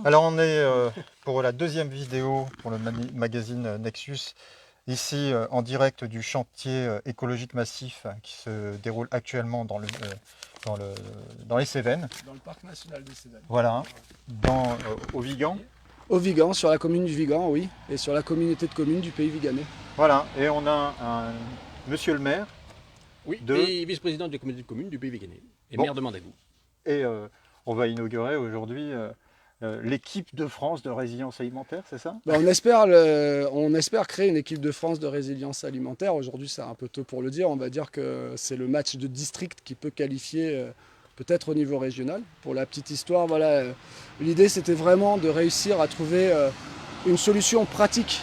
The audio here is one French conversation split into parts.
Alors on est pour la deuxième vidéo pour le magazine Nexus, ici en direct du chantier écologique massif qui se déroule actuellement dans, le, dans les Cévennes. Dans le parc national des Cévennes. Voilà, au Vigan. Au Vigan, sur la commune du Vigan, oui, et sur la communauté de communes du pays viganais. Voilà, et on a monsieur le maire Oui, de... et vice-président du comité de communes du pays Viganais et Bon, maire de Mandagou. et on va inaugurer aujourd'hui l'équipe de France de résilience alimentaire, c'est ça? Ben, on espère créer une équipe de France de résilience alimentaire. Aujourd'hui, c'est un peu tôt pour le dire. On va dire que c'est le match de district qui peut qualifier peut-être au niveau régional. Pour la petite histoire, voilà, l'idée c'était vraiment de réussir à trouver une solution pratique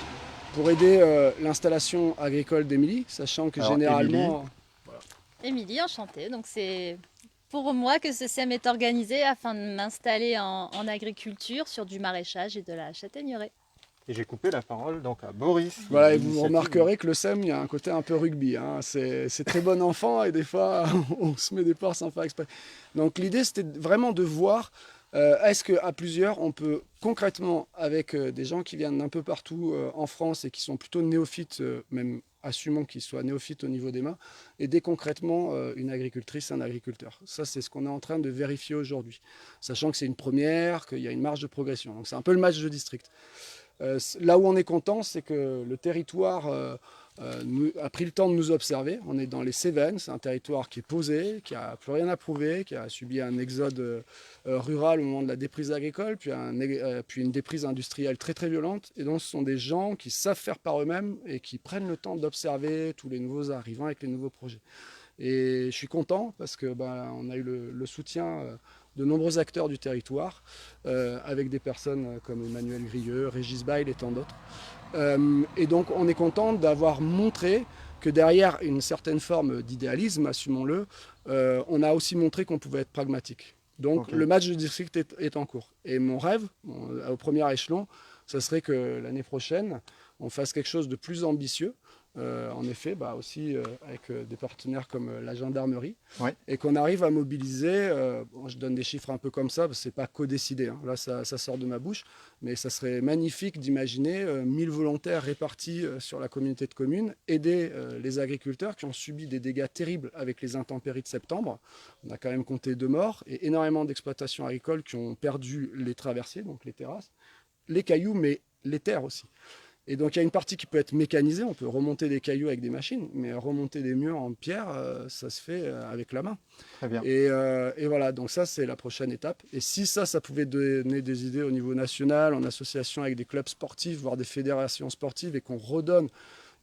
pour aider l'installation agricole d'Émilie, sachant que Alors, généralement... Émilie, enchantée. Donc c'est pour moi que ce SEM est organisé afin de m'installer en agriculture sur du maraîchage et de la châtaigneraie. Et j'ai coupé la parole donc à Boris. Voilà, et vous remarquerez que le SEM, il y a un côté un peu rugby. Hein. C'est très bon enfant et des fois, on se met des ports sans faire exprès. Donc l'idée, c'était vraiment de voir est-ce qu'à plusieurs, on peut concrètement, avec des gens qui viennent d'un peu partout en France et qui sont plutôt néophytes, même assumons qu'ils soient néophytes au niveau des mains, aider concrètement une agricultrice, un agriculteur. Ça, c'est ce qu'on est en train de vérifier aujourd'hui. Sachant que c'est une première, qu'il y a une marge de progression. Donc c'est un peu le match de district. Là où on est content, c'est que le territoire a pris le temps de nous observer. On est dans les Cévennes, c'est un territoire qui est posé, qui n'a plus rien à prouver, qui a subi un exode rural au moment de la déprise agricole, puis une déprise industrielle très très violente. Et donc ce sont des gens qui savent faire par eux-mêmes et qui prennent le temps d'observer tous les nouveaux arrivants avec les nouveaux projets. Et je suis content parce que on a eu le soutien de nombreux acteurs du territoire, avec des personnes comme Emmanuel Grieux, Régis Bail et tant d'autres. Et donc on est content d'avoir montré que derrière une certaine forme d'idéalisme, assumons-le, on a aussi montré qu'on pouvait être pragmatique. Donc le match de district est en cours. Et mon rêve, au premier échelon, ce serait que l'année prochaine, on fasse quelque chose de plus ambitieux, en effet, aussi avec des partenaires comme la gendarmerie, Ouais. et qu'on arrive à mobiliser, je donne des chiffres un peu comme ça, parce que ce n'est pas co-décidé, hein. Là ça sort de ma bouche, mais ça serait magnifique d'imaginer 1000 volontaires répartis sur la communauté de communes, aider les agriculteurs qui ont subi des dégâts terribles avec les intempéries de septembre. On a quand même compté 2 morts, et énormément d'exploitations agricoles qui ont perdu les traversiers, donc les terrasses, les cailloux, mais les terres aussi. Et donc il y a une partie qui peut être mécanisée, on peut remonter des cailloux avec des machines, mais remonter des murs en pierre, ça se fait avec la main. Très bien. Et voilà, donc ça c'est la prochaine étape. Et si ça pouvait donner des idées au niveau national, en association avec des clubs sportifs, voire des fédérations sportives, et qu'on redonne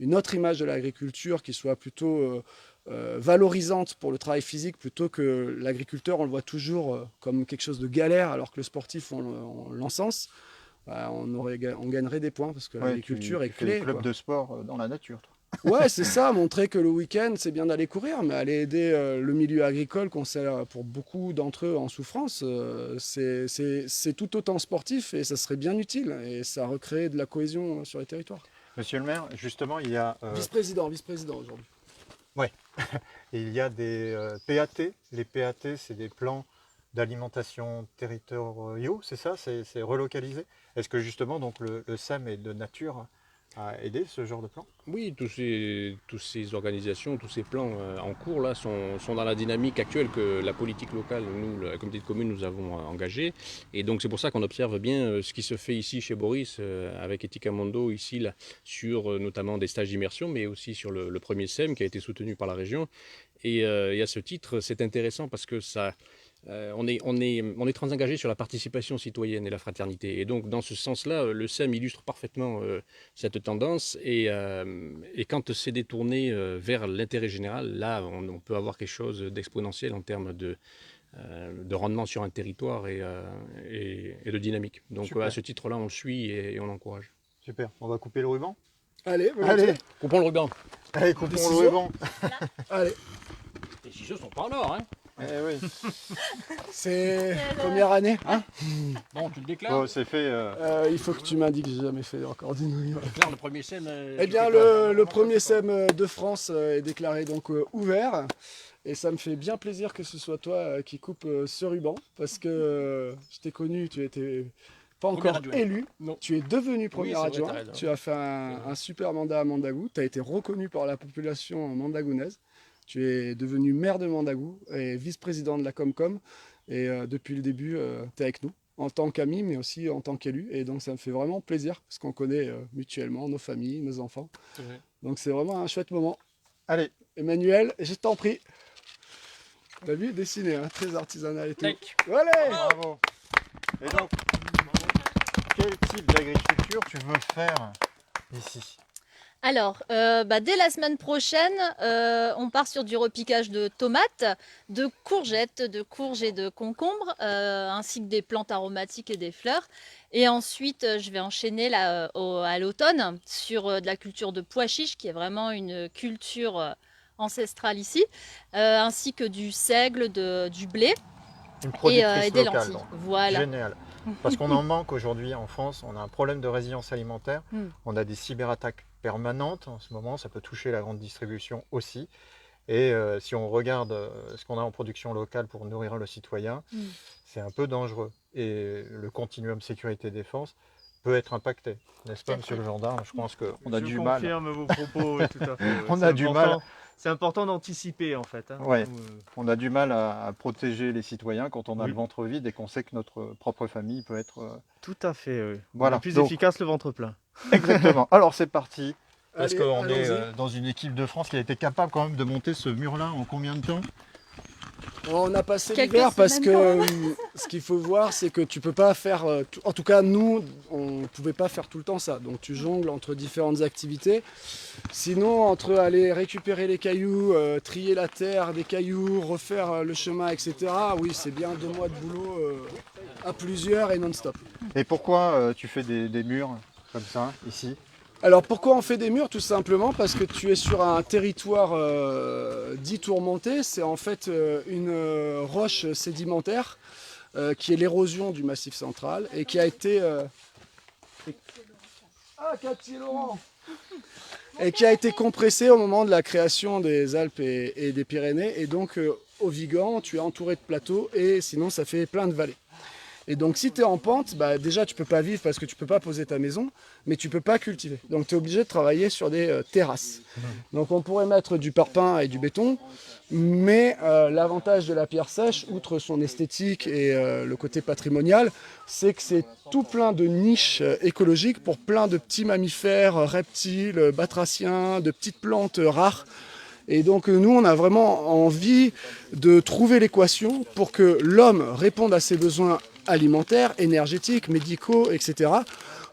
une autre image de l'agriculture qui soit plutôt valorisante pour le travail physique, plutôt que l'agriculteur, on le voit toujours comme quelque chose de galère, alors que le sportif, on l'encense. On gagnerait des points parce que Ouais, l'agriculture est tu fais clé. des clubs Quoi. de sport dans la nature, toi. Ouais, c'est ça, montrer que le week-end, c'est bien d'aller courir, mais aller aider le milieu agricole, qu'on sait pour beaucoup d'entre eux en souffrance, c'est tout autant sportif et ça serait bien utile et ça recrée de la cohésion sur les territoires. Monsieur le maire, justement, il y a... Vice-président aujourd'hui. Ouais. Il y a des PAT. Les PAT, c'est des plans d'alimentation territoriaux, c'est ça? C'est relocalisé? Est-ce que justement donc le SEM est de nature à aider ce genre de plan? Oui, tous ces organisations, tous ces plans en cours là sont dans la dynamique actuelle que la politique locale, nous, la communauté de communes, nous avons engagée. Et donc c'est pour ça qu'on observe bien ce qui se fait ici chez Boris avec Etika Mondo, ici là, sur notamment des stages d'immersion, mais aussi sur le premier SEM qui a été soutenu par la région. Et à ce titre, c'est intéressant parce que ça... on est très engagé sur la participation citoyenne et la fraternité. Et donc, dans ce sens-là, le SEM illustre parfaitement cette tendance. Et quand c'est détourné vers l'intérêt général, là, on peut avoir quelque chose d'exponentiel en termes de rendement sur un territoire et de dynamique. Donc, Super. à ce titre-là, on le suit et on l'encourage. Super, on va couper le ruban? Allez, Allez, Coupons le ruban. allez, coupons Des le ciseaux? ruban. Allez, Les ciseaux sont pas en or, hein. Eh oui. c'est première année, hein. Bon, tu le déclares. Bon, c'est fait. Il faut que tu m'indiques, j'ai jamais fait encore d'une. Tu déclares le premier SEM. Eh bien, le premier SEM de France est déclaré donc ouvert. Et ça me fait bien plaisir que ce soit toi qui coupe ce ruban. Parce que je t'ai connu, tu étais pas encore adjoint. élu. Non. Tu es devenu premier c'est vrai, adjoint. t'as raison. Tu as fait un super mandat à Mandagou. Tu as été reconnu par la population mandagounaise. Tu es devenu maire de Mandagou et vice-président de la Comcom. Et depuis le début, tu es avec nous, en tant qu'ami, mais aussi en tant qu'élu. Et donc, ça me fait vraiment plaisir, parce qu'on connaît mutuellement nos familles, nos enfants. Ouais. Donc, c'est vraiment un chouette moment. Allez, Emmanuel, je t'en prie. T'as vu, dessiné, hein, très artisanal et tout. Tac. Allez, bravo. Et donc, quel type d'agriculture tu veux faire ici? Alors, dès la semaine prochaine, on part sur du repiquage de tomates, de courgettes, de courges et de concombres, ainsi que des plantes aromatiques et des fleurs. Et ensuite, je vais enchaîner là, à l'automne sur de la culture de pois chiches, qui est vraiment une culture ancestrale ici, ainsi que du seigle, du blé Une et productrice des locale, lentilles. donc. Voilà. Génial. Parce qu'on en manque aujourd'hui en France, on a un problème de résilience alimentaire, Mm. on a des cyberattaques permanentes en ce moment, ça peut toucher la grande distribution aussi. Et si on regarde ce qu'on a en production locale pour nourrir le citoyen, Mm. c'est un peu dangereux. Et le continuum sécurité-défense peut être impacté, n'est-ce pas, Tout à monsieur fait. le gendarme? Je pense qu'on a Je du mal. confirme vos propos, oui, tout à fait. On C'est a du mal. important. C'est important d'anticiper en fait. Hein. Ouais. Nous, On a du mal à protéger les citoyens quand on a Oui. le ventre vide et qu'on sait que notre propre famille peut être... tout à fait, oui. Voilà. On est plus Donc- efficace le ventre plein. Exactement. Alors c'est parti. Parce Allez, qu'on est allons-y. dans une équipe de France qui a été capable quand même de monter ce mur-là en combien de temps? On a passé Quelques l'hiver parce semaines que quand ce qu'il faut voir, c'est que tu peux pas faire. En tout cas, nous, on ne pouvait pas faire tout le temps ça. Donc tu jongles entre différentes activités. Sinon, entre aller récupérer les cailloux, trier la terre des cailloux, refaire le chemin, etc. Oui, c'est bien 2 mois de boulot à plusieurs et non-stop. Et pourquoi tu fais des murs comme ça, ici? Alors pourquoi on fait des murs? Tout simplement parce que tu es sur un territoire dit tourmenté. C'est en fait une roche sédimentaire qui est l'érosion du Massif central et qui a été... Ah, Cathy Laurent et qui a été compressée au moment de la création des Alpes et des Pyrénées. Et donc au Vigan, tu es entouré de plateaux et sinon ça fait plein de vallées. Et donc si tu es en pente, déjà tu peux pas vivre parce que tu peux pas poser ta maison, mais tu peux pas cultiver. Donc tu es obligé de travailler sur des terrasses. Donc on pourrait mettre du parpaing et du béton, mais l'avantage de la pierre sèche, outre son esthétique et le côté patrimonial, c'est que c'est tout plein de niches écologiques pour plein de petits mammifères, reptiles, batraciens, de petites plantes rares. Et donc nous, on a vraiment envie de trouver l'équation pour que l'homme réponde à ses besoins alimentaires, énergétiques, médicaux, etc.,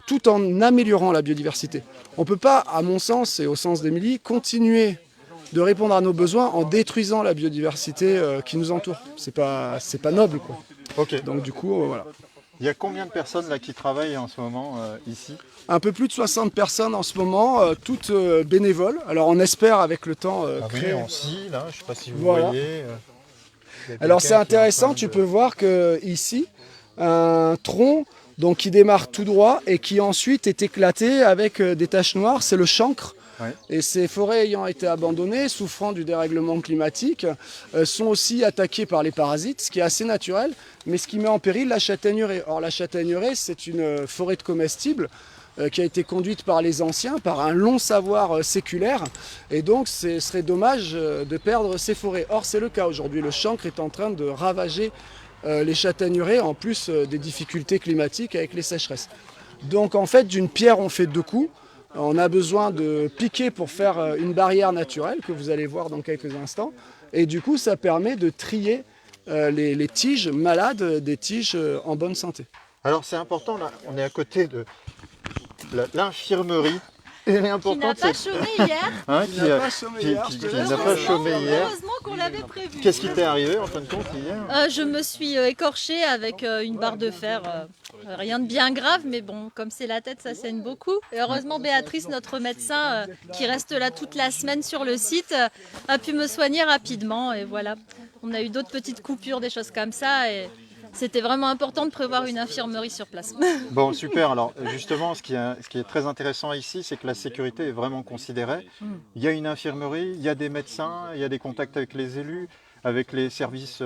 tout en améliorant la biodiversité. On ne peut pas, à mon sens et au sens d'Émilie, continuer de répondre à nos besoins en détruisant la biodiversité qui nous entoure. C'est pas noble, quoi. Ok. Donc du coup, voilà. Il y a combien de personnes là qui travaillent en ce moment ici? Un peu plus de 60 personnes en ce moment, toutes bénévoles. Alors on espère avec le temps Ah oui, créer... en scie, là, je ne sais pas si vous Voilà. voyez. Il y a Alors c'est quelqu'un qui est en intéressant, train tu de- peux voir que ici, un tronc donc, qui démarre tout droit et qui ensuite est éclaté avec des taches noires, c'est le chancre. Ouais. Et ces forêts ayant été abandonnées, souffrant du dérèglement climatique, sont aussi attaquées par les parasites, ce qui est assez naturel, mais ce qui met en péril la châtaigneraie. Or la châtaigneraie, c'est une forêt de comestibles qui a été conduite par les anciens, par un long savoir séculaire, et donc ce serait dommage de perdre ces forêts. Or c'est le cas aujourd'hui, le chancre est en train de ravager les châtaigneraies, en plus des difficultés climatiques avec les sécheresses. Donc en fait, d'une pierre on fait 2 coups. On a besoin de piquer pour faire une barrière naturelle que vous allez voir dans quelques instants, et du coup ça permet de trier les tiges malades des tiges en bonne santé. Alors c'est important, là, on est à côté de l'infirmerie. Elle est Qui n'a importante, pas cette- chômé hier. hein, Il n'a pas chômé hier, je te qui laisse n'a pas dire. chômé hier. Heureusement qu'on l'avait prévu. Qu'est-ce qui t'est arrivé en fin de compte hier? Je me suis écorchée avec une barre de fer. Rien de bien grave, mais bon, comme c'est la tête, ça saigne beaucoup. Et heureusement, Béatrice, notre médecin, qui reste là toute la semaine sur le site, a pu me soigner rapidement. Et voilà, on a eu d'autres petites coupures, des choses comme ça. Et c'était vraiment important de prévoir une infirmerie sur place. Bon, super. Alors, justement, ce qui est très intéressant ici, c'est que la sécurité est vraiment considérée. Il y a une infirmerie, il y a des médecins, il y a des contacts avec les élus, avec les services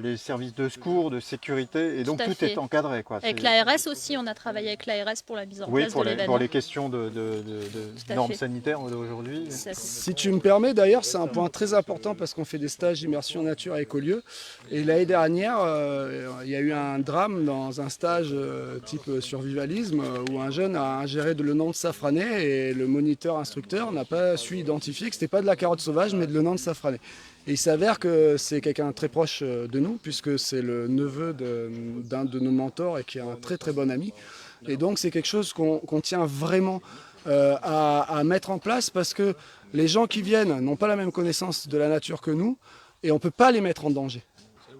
les services de secours, de sécurité, et donc Tout à tout fait. est encadré, quoi. Avec C'est- l'ARS aussi, on a travaillé avec l'ARS pour la mise en Oui, place pour de les, l'événement. pour les questions de à normes fait. sanitaires d'aujourd'hui. Ça, c'est- Si tu me permets, d'ailleurs, c'est un point très important parce qu'on fait des stages d'immersion nature à écolieu. Et l'année dernière, il y a eu un drame dans un stage type survivalisme où un jeune a ingéré de l'eau de safrané et le moniteur instructeur n'a pas su identifier que c'était pas de la carotte sauvage mais de l'eau de safrané. Et il s'avère que c'est quelqu'un très proche de nous puisque c'est le neveu d'un de nos mentors et qui est un très très bon ami. Et donc c'est quelque chose qu'on tient vraiment à mettre en place parce que les gens qui viennent n'ont pas la même connaissance de la nature que nous et on ne peut pas les mettre en danger.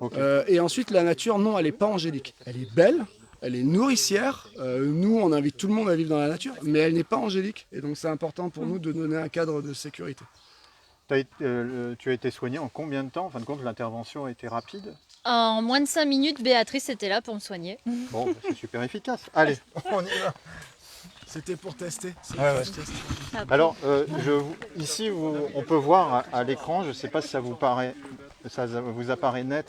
Ok. Et ensuite, la nature, non, elle n'est pas angélique. Elle est belle, elle est nourricière. Nous, on invite tout le monde à vivre dans la nature, mais elle n'est pas angélique. Et donc, c'est important pour nous de donner un cadre de sécurité. Tu as été soigné en combien de temps? En fin de compte, l'intervention a été rapide. En moins de 5 minutes, Béatrice était là pour me soigner. Bon, bah, c'est super efficace. Allez, on y va. C'était pour tester. Ouais, ouais. Après, Alors, ici, on peut voir à l'écran, je ne sais pas si ça vous apparaît net,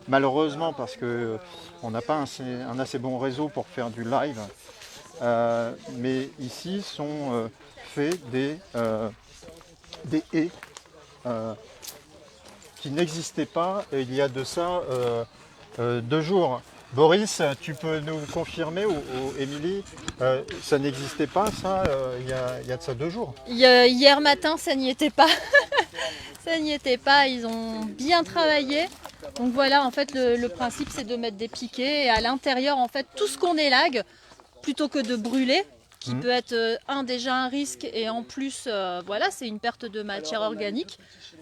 malheureusement, parce que on n'a pas un assez bon réseau pour faire du live. Mais ici sont faits des haies qui n'existaient pas il y a de ça 2 jours. Boris, tu peux nous confirmer, ou Émilie, ça n'existait pas ça il y a de ça 2 jours. hier matin, ça n'y était pas. Ça n'y était pas, ils ont bien travaillé. Donc voilà, en fait, le principe, c'est de mettre des piquets et à l'intérieur, en fait, tout ce qu'on élague, plutôt que de brûler, qui peut être déjà un risque et en plus, voilà, c'est une perte de matière organique.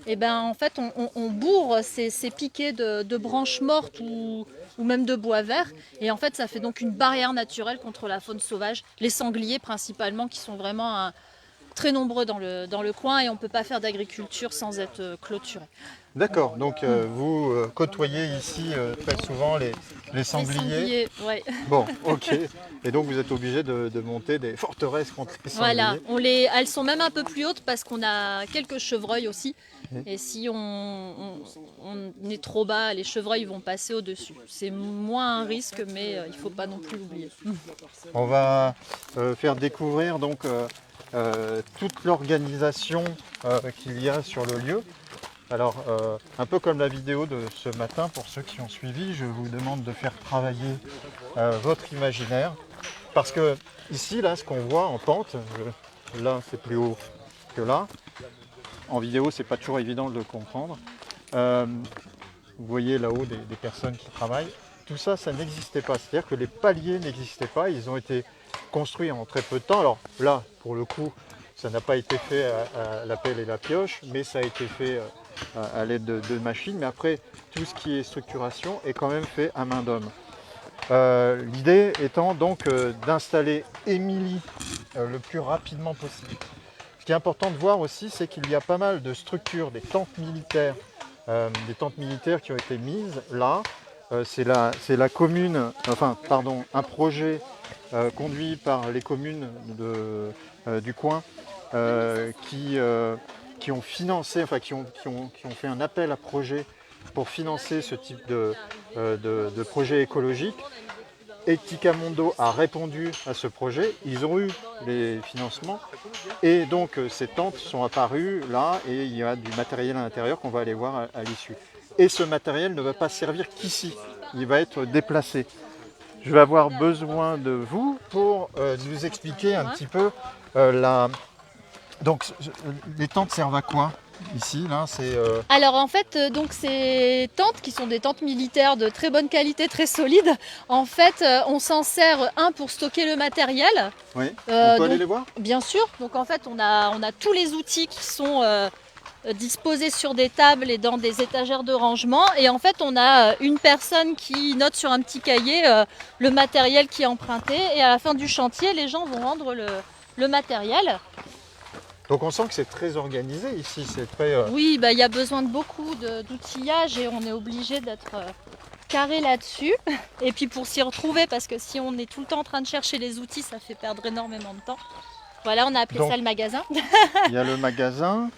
Et ben en fait, on bourre ces piquets de branches mortes ou même de bois vert. Et en fait, ça fait donc une barrière naturelle contre la faune sauvage, les sangliers principalement, qui sont vraiment très nombreux dans le coin et on ne peut pas faire d'agriculture sans être clôturé. D'accord, donc vous côtoyez ici très souvent les sangliers. Les sangliers, ouais. Bon, ok. Et donc vous êtes obligé de monter des forteresses contre les sangliers. Voilà, elles sont même un peu plus hautes parce qu'on a quelques chevreuils aussi. Et si on est trop bas, les chevreuils vont passer au-dessus. C'est moins un risque, mais il ne faut pas non plus l'oublier. On va faire découvrir donc toute l'organisation qu'il y a sur le lieu. Alors, un peu comme la vidéo de ce matin, pour ceux qui ont suivi, je vous demande de faire travailler votre imaginaire. Parce que ici, là, ce qu'on voit en pente, là c'est plus haut que là. En vidéo, c'est pas toujours évident de le comprendre. Vous voyez là-haut des personnes qui travaillent. Tout ça, ça n'existait pas. C'est-à-dire que les paliers n'existaient pas. Ils ont été construits en très peu de temps. Alors là, pour le coup, ça n'a pas été fait à la pelle et la pioche, mais ça a été fait à l'aide de machines. Mais après, tout ce qui est structuration est quand même fait à main d'homme. L'idée étant donc d'installer Émilie le plus rapidement possible. Ce qui est important de voir aussi, c'est qu'il y a pas mal de structures, des tentes militaires qui ont été mises là. C'est la commune, un projet conduit par les communes du coin qui ont financé, qui ont fait un appel à projet pour financer ce type de projet écologique. Eticamondo a répondu à ce projet, ils ont eu les financements et donc ces tentes sont apparues là et il y a du matériel à l'intérieur qu'on va aller voir à l'issue. Et ce matériel ne va pas servir qu'ici, il va être déplacé. Je vais avoir besoin de vous pour nous expliquer un petit peu Donc les tentes servent à quoi ici là, c'est Alors en fait, donc ces tentes qui sont des tentes militaires de très bonne qualité, très solides, en fait, on s'en sert pour stocker le matériel. Oui. On peut aller donc, les voir? Bien sûr. Donc en fait, on a tous les outils qui sont disposés sur des tables et dans des étagères de rangement. Et en fait, on a une personne qui note sur un petit cahier le matériel qui est emprunté. Et à la fin du chantier, les gens vont rendre le matériel. Donc on sent que c'est très organisé ici, c'est très... Oui, il y a besoin de beaucoup d'outillage et on est obligé d'être carré là-dessus. Et puis pour s'y retrouver, parce que si on est tout le temps en train de chercher les outils, ça fait perdre énormément de temps. Voilà, on a appelé ça le magasin. Il y a le magasin.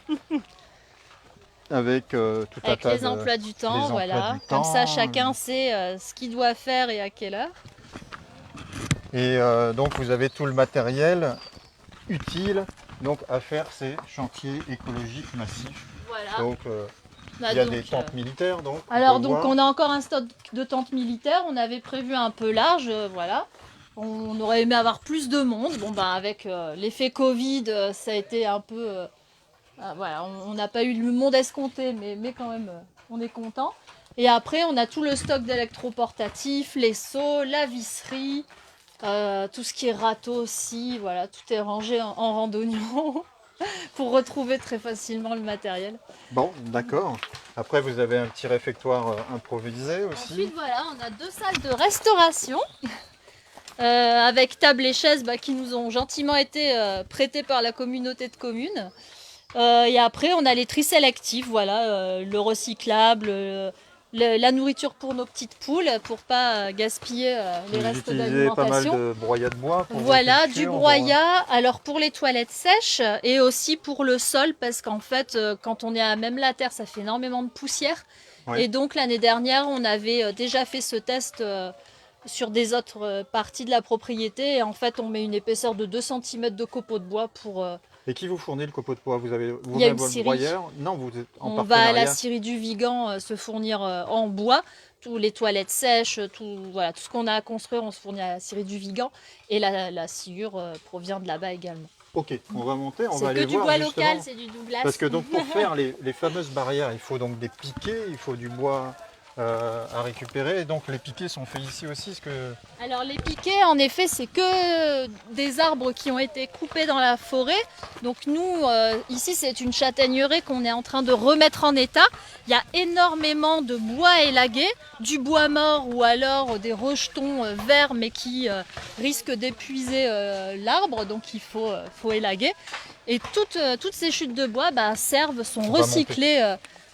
avec tout un Avec tas les emplois du temps, les emplois voilà. du Comme ça, temps, chacun sait ce qu'il doit faire et à quelle heure. Et donc vous avez tout le matériel utile donc, à faire ces chantiers écologiques massifs. Voilà. Donc Bah, il y a donc, des tentes militaires donc. Alors peut donc voir. on a encore un stock de tentes militaires, on avait prévu un peu large, voilà. On aurait aimé avoir plus de monde. Bon bah avec l'effet Covid, ça a été un peu... voilà, on n'a pas eu le monde escompté, mais quand même on est content. Et après on a tout le stock d'électroportatifs, les seaux, la visserie, tout ce qui est râteau aussi, voilà, tout est rangé en randonnion pour retrouver très facilement le matériel. Bon, d'accord. Après vous avez un petit réfectoire improvisé aussi. Ensuite, voilà, on a 2 salles de restauration avec table et chaises qui nous ont gentiment été prêtées par la communauté de communes. Et après, on a les tri sélectifs, voilà, le recyclable, la nourriture pour nos petites poules pour pas gaspiller les Vous restes utilisez pas mal d'alimentation. de broyat de bois pour vos Voilà, du cultures, broyat, alors pour les toilettes sèches et aussi pour le sol, parce qu'en fait, quand on est à même la terre, ça fait énormément de poussière. Ouais. Et donc l'année dernière, on avait déjà fait ce test sur des autres parties de la propriété. Et en fait, on met une épaisseur de 2 cm de copeaux de bois pour... Et qui vous fournit le copeau de bois? Vous avez Il y a vous-même une votre scierie. broyeur? Non, vous êtes en on va à la partenariat. scierie du Vigan se fournir en bois. Tous les toilettes sèches, voilà, tout ce qu'on a à construire, on se fournit à la scierie du Vigan. Et la sciure provient de là-bas également. Ok, on va monter, on va C'est aller que du voir bois justement. local, c'est du Douglas. Parce que donc pour faire les fameuses barrières, il faut donc des piquets, il faut du bois à récupérer. Et donc les piquets sont faits ici aussi. Alors les piquets, en effet, c'est que des arbres qui ont été coupés dans la forêt. Donc nous, ici, c'est une châtaigneraie qu'on est en train de remettre en état. Il y a énormément de bois élagué, du bois mort ou alors des rejetons verts mais qui risquent d'épuiser l'arbre. Donc il faut élaguer. Et toutes ces chutes de bois sont On va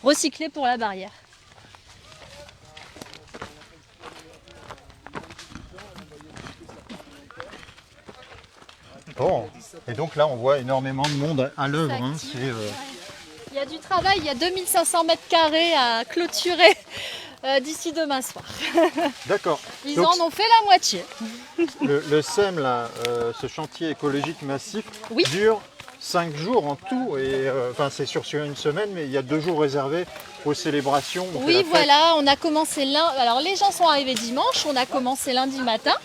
recyclées pour la barrière. Bon, et donc là on voit énormément de monde à l'œuvre. Hein. Actif. C'est, Il y a du travail, il y a 2500 mètres carrés à clôturer d'ici demain soir. D'accord. Ils Donc, en ont fait la moitié. le SEM, là, ce chantier écologique massif, Oui. dure 5 jours en tout. Et enfin c'est sur une semaine, mais il y a 2 jours réservés aux célébrations. on fait la Oui, fête. voilà, on a commencé lundi. Alors les gens sont arrivés dimanche, on a commencé lundi matin,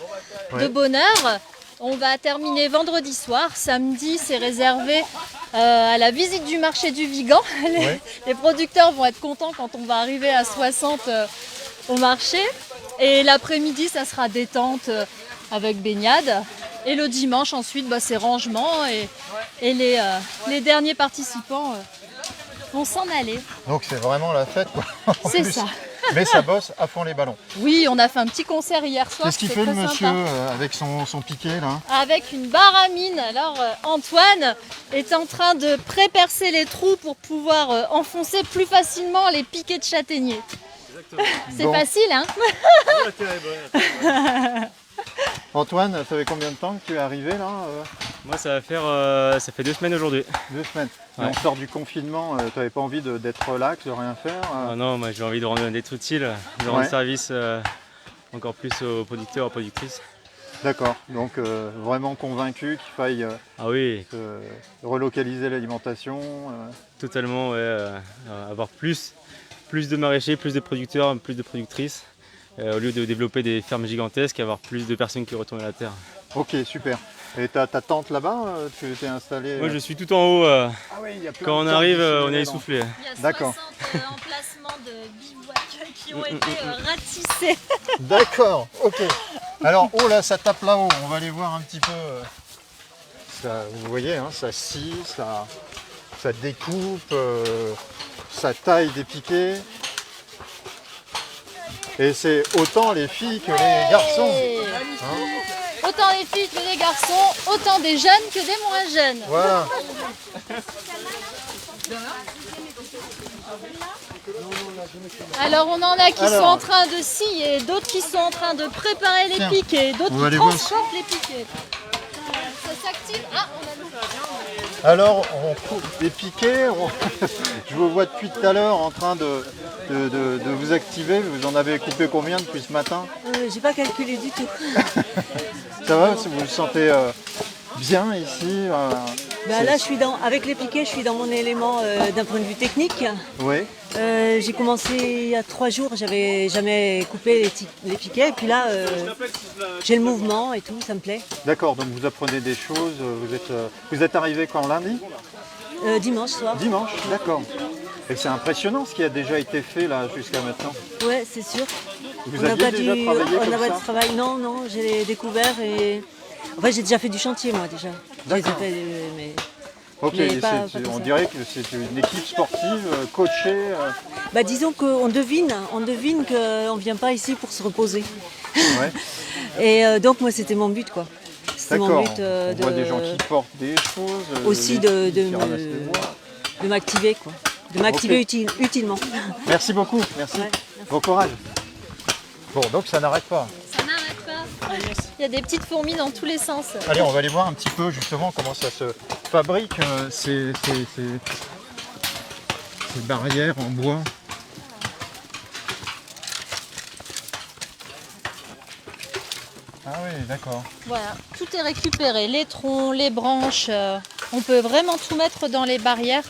de Ouais. bonne heure. On va terminer vendredi soir. Samedi, c'est réservé à la visite du marché du Vigan. Ouais. Les producteurs vont être contents quand on va arriver à 60 au marché. Et l'après-midi, ça sera détente avec baignade. Et le dimanche, ensuite, c'est rangement. Et les derniers participants vont s'en aller. Donc c'est vraiment la fête, quoi. En C'est plus. ça. Mais ça bosse à fond les ballons. Oui, on a fait un petit concert hier soir. Qu'est-ce qu'il c'était fait le très monsieur sympa. avec son piquet là? Avec une barre à mine. Alors Antoine est en train de pré-percer les trous pour pouvoir enfoncer plus facilement les piquets de châtaignier. C'est Bon. facile, hein? Antoine, ça fait combien de temps que tu es arrivé là? Moi, ça fait 2 semaines aujourd'hui. 2 semaines. Et Ouais. on sort du confinement, tu n'avais pas envie d'être relax, de rien faire Ah non, moi j'ai envie de rendre d'être utile, de rendre Ouais. service encore plus aux producteurs, aux productrices. D'accord. Donc vraiment convaincu qu'il faille Ah oui, relocaliser l'alimentation. totalement, ouais, avoir plus de maraîchers, plus de producteurs, plus de productrices, au lieu de développer des fermes gigantesques, avoir plus de personnes qui retournent à la terre. Ok, super. Et ta tente là-bas, tu t'es installé Moi je suis tout en haut, Ah oui, il y a plein quand de on tentes arrive, dissimulées on est dans- essoufflé. Il y a D'accord. 60 emplacements de bivouac qui ont été ratissés. D'accord, ok. Alors, oh là, ça tape là-haut. On va aller voir un petit peu. Ça, vous voyez, hein, ça scie, ça découpe, ça taille des piquets. Et c'est autant les filles que les garçons. Hein. Autant les filles que les garçons, autant des jeunes que des moins jeunes. Voilà. Alors on en a qui Alors. sont en train de scier, d'autres qui sont en train de préparer les Tiens, piquets, d'autres on va qui aller voir. transportent les piquets. Ça s'active. Ah, on a Alors, on coupe des piquets. Je vous vois depuis tout à l'heure en train de vous activer. Vous en avez coupé combien depuis ce matin? J'ai pas calculé du tout. Ça va? Vous vous sentez bien ici? Là, avec les piquets, je suis dans mon élément d'un point de vue technique. Oui. J'ai commencé il y a 3 jours, j'avais jamais coupé les piquets. Et puis là, j'ai le mouvement et tout, ça me plaît. D'accord, donc vous apprenez des choses. Vous êtes arrivé quand, lundi? Dimanche soir. Dimanche, d'accord. Et c'est impressionnant ce qui a déjà été fait là jusqu'à maintenant. Ouais, c'est sûr. Vous aviez déjà travaillé on comme n'a pas ça? de travail. Non, j'ai découvert et. Enfin, j'ai déjà fait du chantier moi déjà. D'accord. Mais Ok, mais et pas on comme ça. dirait que c'est une équipe sportive coachée. Disons qu'on devine qu'on ne vient pas ici pour se reposer. Ouais. Et donc moi c'était mon but quoi. C'était mon D'accord. but On voit des gens qui portent des choses. aussi qui ramassent les bois. de m'activer quoi. De m'activer utilement. Merci beaucoup, merci. Ouais. Bon courage. Bon, donc ça n'arrête pas. Ça n'arrête pas. Il y a des petites fourmis dans tous les sens. Allez, on va aller voir un petit peu justement comment ça se fabrique, ces barrières en bois. Ah oui, d'accord. Voilà, tout est récupéré, les troncs, les branches, on peut vraiment tout mettre dans les barrières.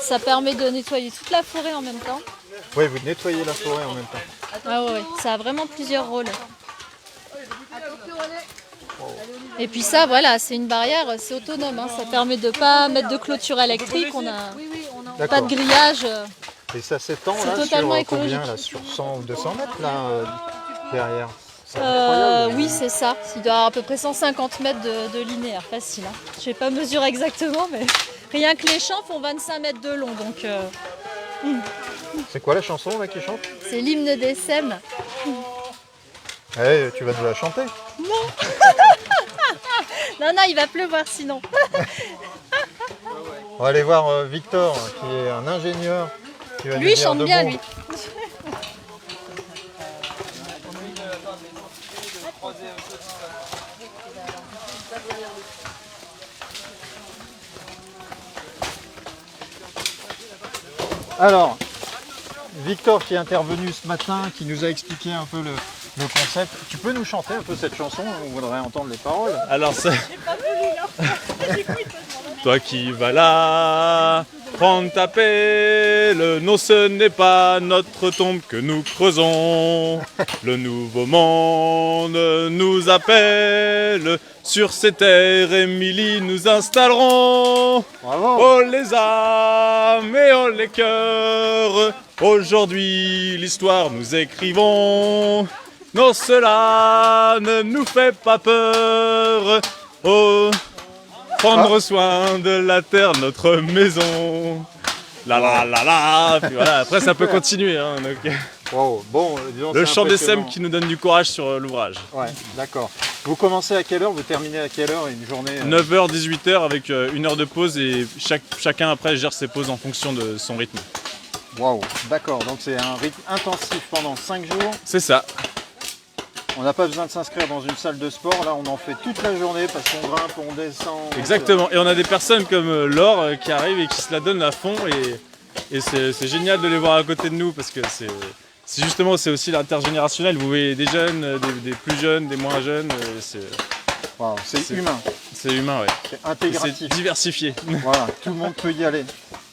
Ça permet de nettoyer toute la forêt en même temps. Oui, vous nettoyez la forêt en même temps. Ah ouais, ça a vraiment plusieurs rôles. Et puis ça, voilà, c'est une barrière, c'est autonome, hein. Ça permet de ne pas mettre de clôture électrique, on n'a pas de D'accord. grillage. Et ça s'étend C'est là totalement sur combien écologique. là, sur 100 ou 200 mètres là derrière. C'est incroyable. Oui, c'est ça. Il doit avoir à peu près 150 mètres de linéaire, facile, hein. Je ne vais pas mesurer exactement, mais rien que les champs font 25 mètres de long, donc C'est quoi la chanson là qui chante? c'est l'hymne des SEM. Eh, tu vas nous la chanter? Non, il va pleuvoir sinon. On va aller voir Victor, qui est un ingénieur. Qui va Lui, nous il dire chante deux bien, mots. lui. Alors, Victor qui est intervenu ce matin, qui nous a expliqué un peu le concept. Tu peux nous chanter un peu cette chanson? On voudrait entendre les paroles. Alors c'est... Toi qui vas là, prendre ta pelle, non ce n'est pas notre tombe que nous creusons. Le nouveau monde nous appelle, sur ces terres, Émilie, nous installerons. Bravo! Oh les âmes et oh les cœurs, aujourd'hui l'histoire nous écrivons. Non, cela ne nous fait pas peur. Oh, prendre soin de la terre, notre maison. La. Puis voilà, après ça peut continuer. Hein, donc. Wow. Bon, disons, Le c'est chant des impressionnant. SEM qui nous donne du courage sur l'ouvrage. Ouais, d'accord. Vous commencez à quelle heure? Vous terminez à quelle heure une journée 9h, 18h avec une heure de pause et chacun après gère ses pauses en fonction de son rythme. Waouh, d'accord. Donc c'est un rythme intensif pendant 5 jours. C'est ça. On n'a pas besoin de s'inscrire dans une salle de sport. Là, on en fait toute la journée parce qu'on grimpe, on descend. Exactement. Et on a des personnes comme Laure qui arrivent et qui se la donnent à fond et c'est génial de les voir à côté de nous parce que c'est justement c'est aussi l'intergénérationnel. Vous voyez des jeunes, des plus jeunes, des moins jeunes. Waouh, c'est humain, C'est humain, ouais. c'est Et intégratif. c'est diversifié. Voilà, tout le monde peut y aller.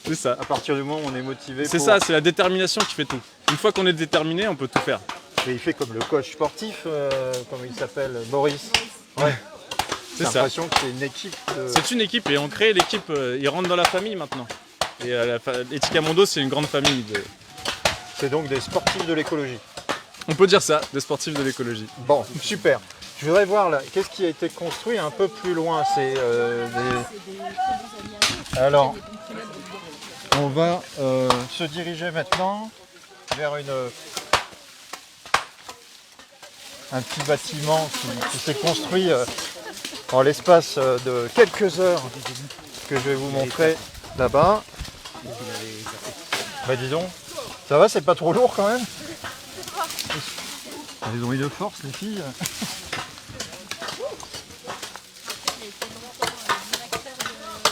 C'est ça. À partir du moment où on est motivé. C'est pour- ça, c'est la détermination qui fait tout. Une fois qu'on est déterminé, on peut tout faire. Et il fait comme le coach sportif, comme il s'appelle, Boris. Ouais. C'est J'ai ça. l'impression que c'est une équipe. C'est une équipe et on crée l'équipe, ils rentrent dans la famille maintenant. Et Etika Mondo, c'est une grande famille. C'est donc des sportifs de l'écologie. On peut dire ça, des sportifs de l'écologie. Bon, super. Je voudrais voir là, qu'est-ce qui a été construit un peu plus loin. C'est des... Alors, on va se diriger maintenant vers un petit bâtiment qui s'est construit en l'espace de quelques heures que je vais vous montrer là-bas. Bah dis donc, ça va, c'est pas trop lourd quand même? Elles ont eu de force les filles.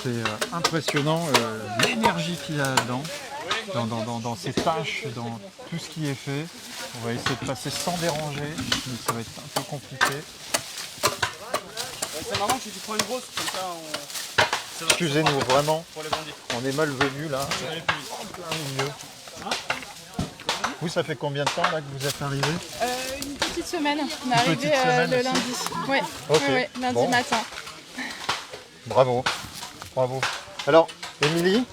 C'est impressionnant l'énergie qu'il y a dedans, dans ces tâches, dans tout ce qui est fait. On va essayer de passer sans déranger, mais ça va être un peu compliqué. C'est marrant que tu prends une grosse, comme ça Excusez-nous, vraiment, pour les bandits. on est malvenus là. En plein milieu. Vous, ça fait combien de temps là que vous êtes arrivé? Une petite semaine. On est Une arrivé petite semaine le aussi. lundi. Ouais, Ok, ouais, lundi bon. matin. Bravo, bravo. Alors, Émilie,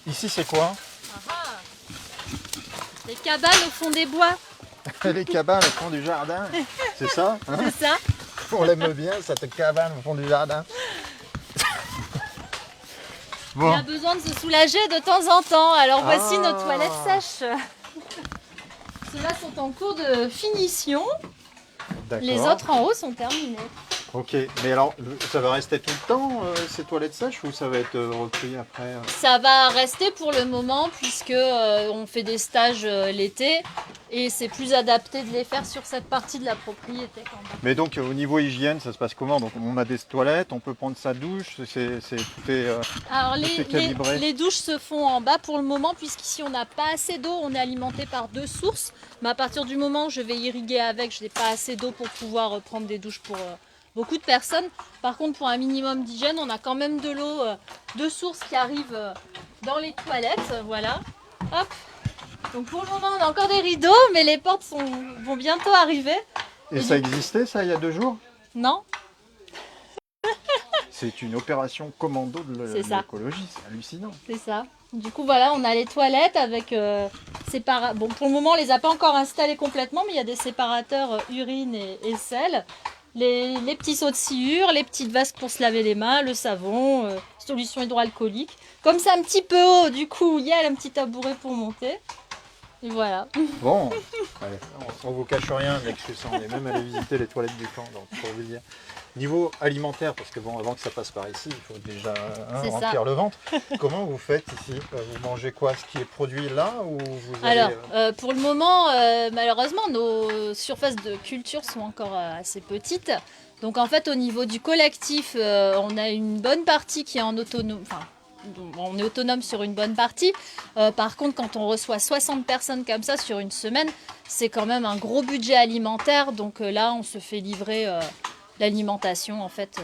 ici c'est quoi? Les cabanes au fond des bois, Les cabanes au fond du jardin, c'est ça hein? c'est ça. On l'aime bien, cette cabane au fond du jardin. Il Bon, a besoin de se soulager de temps en temps. Alors voici Ah. nos toilettes sèches. Ceux-là sont en cours de finition. d'accord. Les autres en haut sont terminés. Ok, mais alors, ça va rester tout le temps, ces toilettes sèches, ou ça va être repris après Ça va rester pour le moment puisque on fait des stages l'été et c'est plus adapté de les faire sur cette partie de la propriété qu'en bas. Mais donc, au niveau hygiène, ça se passe comment? Donc, on a des toilettes, on peut prendre sa douche, tout est... Alors Tout est les calibré. douches se font en bas pour le moment puisqu'ici on n'a pas assez d'eau, on est alimenté par 2 sources. Mais à partir du moment où je vais irriguer avec, je n'ai pas assez d'eau pour pouvoir prendre des douches pour beaucoup de personnes. Par contre pour un minimum d'hygiène, on a quand même de l'eau de source qui arrive dans les toilettes. Voilà. Hop. Donc pour le moment on a encore des rideaux mais les portes vont bientôt arriver. Et ça existait, ça, il y a 2 jours? Non? C'est une opération commando de C'est ça. l'écologie, c'est hallucinant. C'est ça. Du coup, voilà, on a les toilettes avec Bon, pour le moment, on les a pas encore installées complètement, mais il y a des séparateurs urine et sel. Les petits seaux de sciure, les petites vasques pour se laver les mains, le savon, solution hydroalcoolique. Comme c'est un petit peu haut, du coup, il y a un petit tabouret pour monter. Et voilà. Bon, allez, on vous cache rien, mec, on est même allé visiter les toilettes du camp, donc pour vous dire. Niveau alimentaire, parce que bon, avant que ça passe par ici, il faut déjà C'est ça. remplir le ventre. Comment vous faites ici? Vous mangez quoi? Ce qui est produit là ou vous Alors, allez, pour le moment, malheureusement, nos surfaces de culture sont encore assez petites. Donc, en fait, au niveau du collectif, on a une bonne partie qui est en autonome. Enfin, on est autonome sur une bonne partie. Par contre, quand on reçoit 60 personnes comme ça sur une semaine, c'est quand même un gros budget alimentaire. Donc là, on se fait livrer l'alimentation, en fait.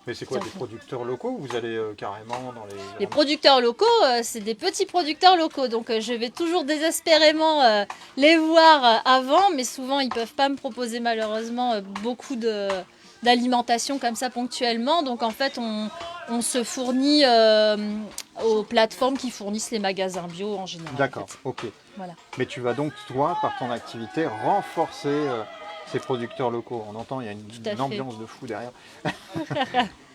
Mais c'est quoi, des producteurs locaux ou vous allez carrément dans Les producteurs locaux, c'est des petits producteurs locaux, donc je vais toujours désespérément les voir avant, mais souvent ils ne peuvent pas me proposer malheureusement beaucoup d'alimentation comme ça ponctuellement. Donc en fait, on se fournit aux plateformes qui fournissent les magasins bio en général. D'accord, en fait. ok. Voilà. Mais tu vas donc, toi, par ton activité, renforcer ces producteurs locaux. On entend, il y a à une fait. ambiance de fou derrière.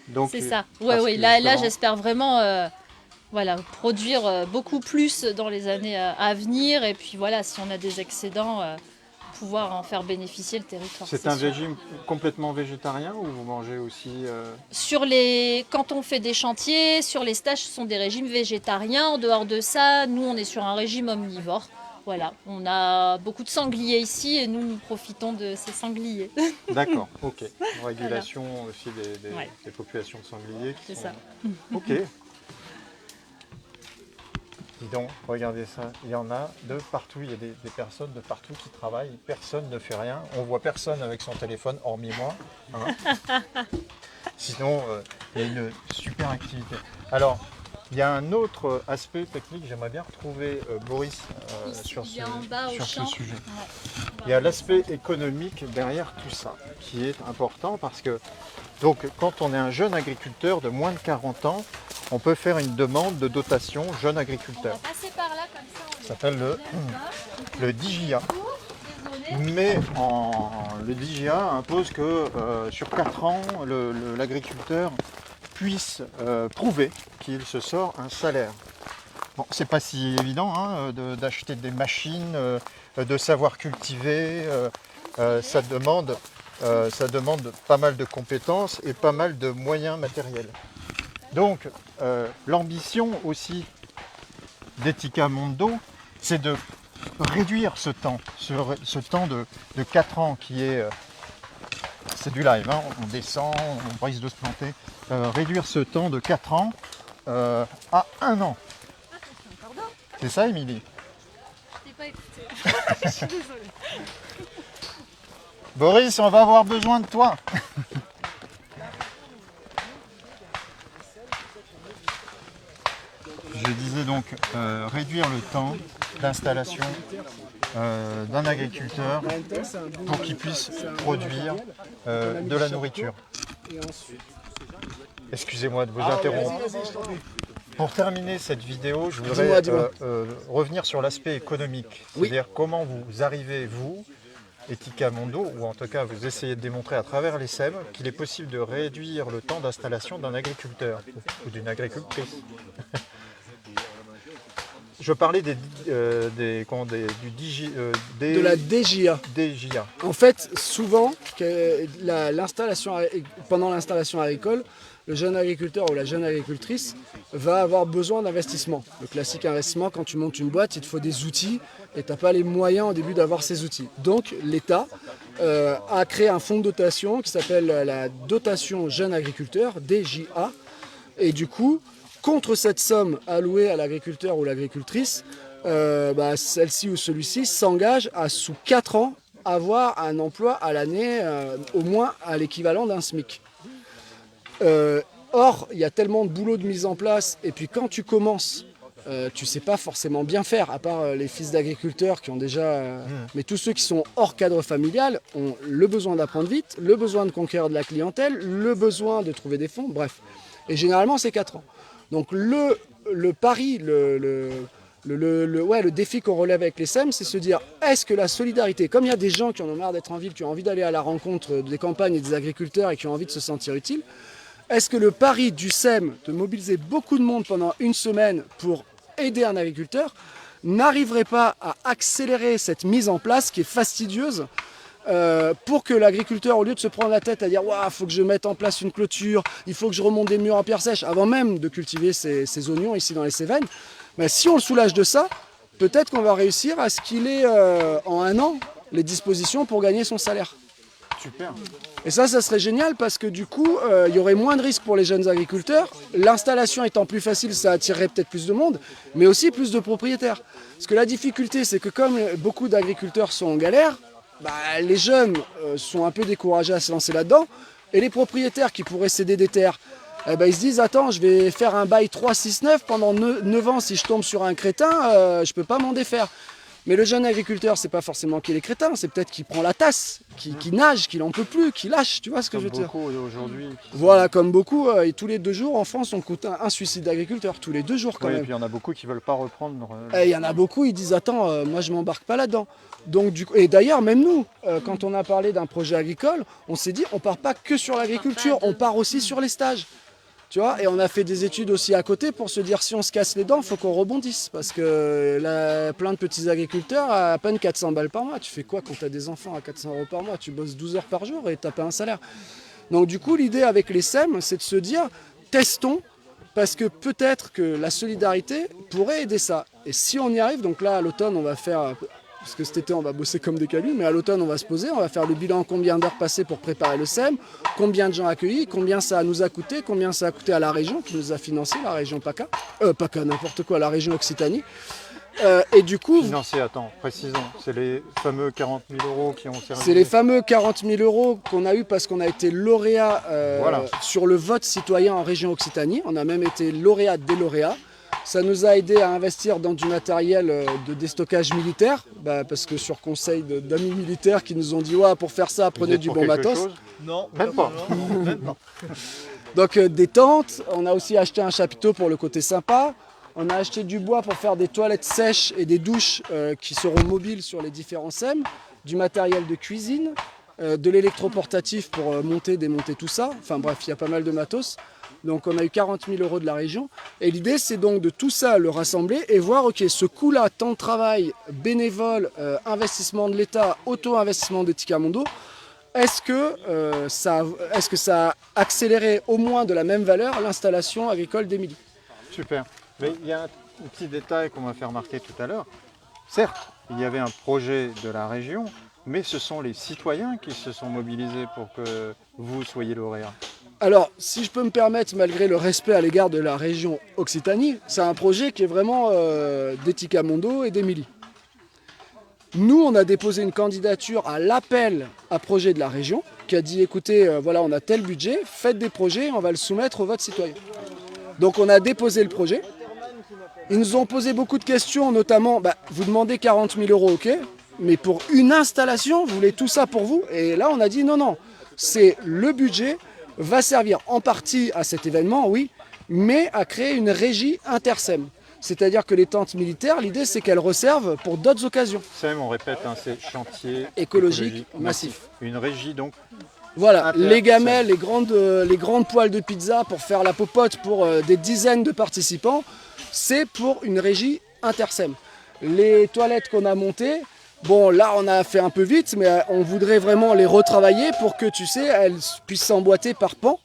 Donc, C'est ça. parce Oui, que là justement- j'espère vraiment voilà, produire beaucoup plus dans les années à venir. Et puis voilà, si on a des excédents, pouvoir en faire bénéficier le territoire. C'est un sûr. régime complètement végétarien ou vous mangez aussi Quand on fait des chantiers, sur les stages, ce sont des régimes végétariens. En dehors de ça, nous, on est sur un régime omnivore. Voilà, on a beaucoup de sangliers ici et nous profitons de ces sangliers. D'accord, ok. Régulation aussi Ouais. des populations de sangliers. C'est sont- ça. Ok. Dis donc, regardez ça, il y en a de partout, il y a des personnes de partout qui travaillent, personne ne fait rien, on voit personne avec son téléphone, hormis moi. hein. Sinon, il y a une super activité. Alors, il y a un autre aspect technique, j'aimerais bien retrouver Boris Ici, sur il y a en bas au sur ce champ. sujet. Ouais. Il y a l'aspect économique derrière tout ça qui est important parce que donc, quand on est un jeune agriculteur de moins de 40 ans, on peut faire une demande de dotation jeune On va agriculteur. passer par là comme ça. Ça s'appelle le DIGIA. Désolée. Mais le DIGIA impose que sur 4 ans, l'agriculteur puisse prouver qu'il se sort un salaire. Bon, c'est pas si évident hein, d'acheter des machines, de savoir cultiver. Ça demande pas mal de compétences et pas mal de moyens matériels. Donc, l'ambition aussi d'Etica Mondo, c'est de réduire ce temps de 4 ans qui est c'est du live, hein. On descend, on risque de se planter. Réduire ce temps de 4 ans à 1 an. C'est ça, Émilie? Je t'ai pas écouté. Je suis désolée. Boris, on va avoir besoin de toi. Je disais donc réduire le temps d'installation d'un agriculteur pour qu'il puisse produire de la nourriture. Excusez-moi de vous interrompre. Pour terminer cette vidéo, je voudrais revenir sur l'aspect économique. C'est-à-dire comment vous arrivez, vous, Etika Mondo, ou en tout cas vous essayez de démontrer à travers les SEM qu'il est possible de réduire le temps d'installation d'un agriculteur ou d'une agricultrice. Je parlais de la DJA. DJA. En fait, souvent, pendant l'installation agricole, le jeune agriculteur ou la jeune agricultrice va avoir besoin d'investissement. Le classique investissement, quand tu montes une boîte, il te faut des outils et tu n'as pas les moyens au début d'avoir ces outils. Donc l'État a créé un fonds de dotation qui s'appelle la dotation jeune agriculteur, DJA. Et du coup, contre cette somme allouée à l'agriculteur ou l'agricultrice, celle-ci ou celui-ci s'engage à, sous 4 ans, avoir un emploi à l'année au moins à l'équivalent d'un SMIC. Or, il y a tellement de boulot de mise en place, et puis quand tu commences, tu ne sais pas forcément bien faire, à part les fils d'agriculteurs qui ont déjà... Mais tous ceux qui sont hors cadre familial ont le besoin d'apprendre vite, le besoin de conquérir de la clientèle, le besoin de trouver des fonds, bref. Et généralement, c'est 4 ans. Donc le pari, le défi qu'on relève avec les SEM, c'est se dire, est-ce que la solidarité, comme il y a des gens qui en ont marre d'être en ville, qui ont envie d'aller à la rencontre des campagnes et des agriculteurs et qui ont envie de se sentir utiles, est-ce que le pari du SEM de mobiliser beaucoup de monde pendant une semaine pour aider un agriculteur n'arriverait pas à accélérer cette mise en place qui est fastidieuse pour que l'agriculteur, au lieu de se prendre la tête à dire « il faut que je mette en place une clôture, il faut que je remonte des murs en pierre sèche » avant même de cultiver ses oignons ici dans les Cévennes, si on le soulage de ça, peut-être qu'on va réussir à ce qu'il ait en 1 an les dispositions pour gagner son salaire. Super. Et ça serait génial parce que du coup, il y aurait moins de risques pour les jeunes agriculteurs. L'installation étant plus facile, ça attirerait peut-être plus de monde, mais aussi plus de propriétaires. Parce que la difficulté, c'est que comme beaucoup d'agriculteurs sont en galère, les jeunes sont un peu découragés à se lancer là-dedans. Et les propriétaires qui pourraient céder des terres, ils se disent « Attends, je vais faire un bail 3-6-9 pendant 9 ans. Si je tombe sur un crétin, je ne peux pas m'en défaire. » Mais le jeune agriculteur, c'est pas forcément qu'il est crétin, c'est peut-être qu'il prend la tasse, qu'il nage, qu'il en peut plus, qu'il lâche, tu vois ce que je veux dire. Comme beaucoup aujourd'hui. Voilà, comme beaucoup, et tous les 2 jours en France, on coûte un suicide d'agriculteur, tous les 2 jours quand même. Et puis il y en a beaucoup qui veulent pas reprendre. Et il y en a beaucoup, ils disent attends, moi je m'embarque pas là-dedans. Donc et d'ailleurs même nous, quand on a parlé d'un projet agricole, on s'est dit on part pas que sur l'agriculture, on part aussi sur les stages. Tu vois, et on a fait des études aussi à côté pour se dire si on se casse les dents, il faut qu'on rebondisse. Parce que plein de petits agriculteurs, à peine 400 balles par mois. Tu fais quoi quand tu as des enfants à 400 € par mois? Tu bosses 12 heures par jour et tu n'as pas un salaire. Donc du coup, l'idée avec les SEM, c'est de se dire testons, parce que peut-être que la solidarité pourrait aider ça. Et si on y arrive, donc là à l'automne, on va faire... Parce que cet été, on va bosser comme des cabines, mais à l'automne, on va se poser, on va faire le bilan, combien d'heures passées pour préparer le SEM, combien de gens accueillis, combien ça nous a coûté, combien ça a coûté à la région qui nous a financé, la région PACA, n'importe quoi, la région Occitanie. Et du coup... Financé, attends, précisons, c'est les fameux 40 000 € qui ont servi. C'est les fameux 40 000 € qu'on a eu parce qu'on a été lauréat sur le vote citoyen en région Occitanie. On a même été lauréat des lauréats. Ça nous a aidé à investir dans du matériel de déstockage militaire, parce que sur conseil d'amis militaires qui nous ont dit ouais, pour faire ça, prenez du bon matos. Non, Même pas. Même pas. Donc des tentes, on a aussi acheté un chapiteau pour le côté sympa. On a acheté du bois pour faire des toilettes sèches et des douches qui seront mobiles sur les différents SEM, du matériel de cuisine, de l'électroportatif pour monter, démonter tout ça. Enfin bref, il y a pas mal de matos. Donc on a eu 40 000 € de la région. Et l'idée, c'est donc de tout ça le rassembler et voir, ok, ce coût-là, temps de travail, bénévole, investissement de l'État, auto-investissement d'Etika Mondo, est-ce que ça a accéléré au moins de la même valeur l'installation agricole d'Émilie? Super. Mais il y a un petit détail qu'on m'a fait remarquer tout à l'heure. Certes, il y avait un projet de la région, mais ce sont les citoyens qui se sont mobilisés pour que vous soyez lauréat. Alors, si je peux me permettre, malgré le respect à l'égard de la région Occitanie, c'est un projet qui est vraiment d'Etica Mondo et d'Émilie. Nous, on a déposé une candidature à l'appel à projet de la région, qui a dit, écoutez, voilà, on a tel budget, faites des projets, on va le soumettre au vote citoyen. Donc on a déposé le projet. Ils nous ont posé beaucoup de questions, notamment, vous demandez 40 000 €, ok, mais pour une installation, vous voulez tout ça pour vous? Et là, on a dit, non, c'est le budget va servir en partie à cet événement, oui, mais à créer une régie intersem. C'est-à-dire que les tentes militaires, l'idée c'est qu'elles reservent pour d'autres occasions. SEM, on répète, hein, c'est chantier Écologique massif. Une régie donc. Voilà, les gamelles, les grandes poêles de pizza pour faire la popote pour des dizaines de participants, c'est pour une régie intersem. Les toilettes qu'on a montées, bon là on a fait un peu vite, mais on voudrait vraiment les retravailler pour que tu sais, elles puissent s'emboîter par pan.